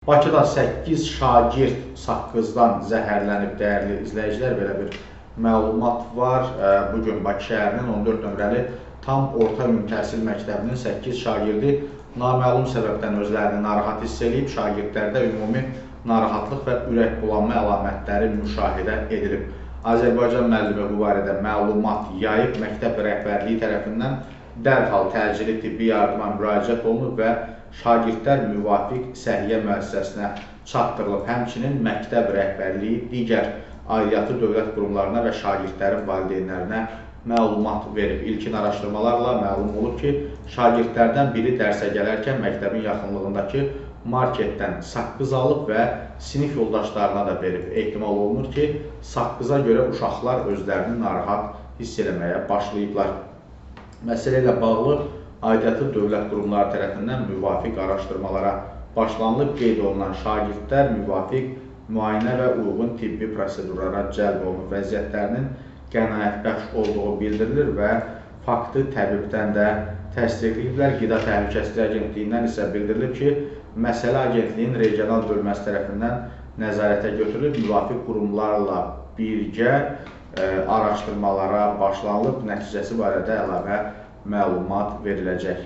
Bakıda 8 şagird saqqızdan zəhərlənib, dəyərli izləyicilər, belə bir məlumat var. Bugün Bakı şəhərinin 14 nömrəli tam orta ümumi təhsil məktəbinin 8 şagirdi naməlum səbəbdən özlərini narahat hiss edib. Şagirdlərdə ümumi narahatlıq və ürək bulanma əlamətləri müşahidə edilib. Azərbaycan müəllimi bu barədə məlumat yayıb, məktəb rəhbərliyi tərəfindən dərhal təcili tibbi yardıma müraciət olunub və şagirdlər müvafiq səhiyyə müəssisəsinə çatdırılıb. Həmçinin məktəb rəhbərliyi digər aidiyyatı dövlət qurumlarına və şagirdlərin valideynlərinə məlumat verib. İlkin araşdırmalarla məlum olub ki, şagirdlərdən biri dərsə gələrkən məktəbin yaxınlığındakı marketdən saqqız alıb və sinif yoldaşlarına da verib. Ehtimal olunur ki, saqqıza görə uşaqlar özlərini narahat hiss eləməyə başlayıblar. Məsələ ilə bağlı aidiyyatı dövlət qurumları tərəfindən müvafiq araşdırmalara başlanılıb. Qeyd olunan şagirdlər müvafiq müayinə və uyğun tibbi prosedurlara cəlb olunub. Vəziyyətlərinin qənaətbəxş olduğu bildirilir və faktı təbibdən də təsdiqləyiblər. Qida Təhlükəsizliyi Agentliyindən isə bildirilib ki, məsələ agentliyin regional bölməsi tərəfindən nəzarətə götürülüb, müvafiq qurumlarla birgə araşdırmalara başlanılıb, nəticəsi barədə əlavə məlumat veriləcək.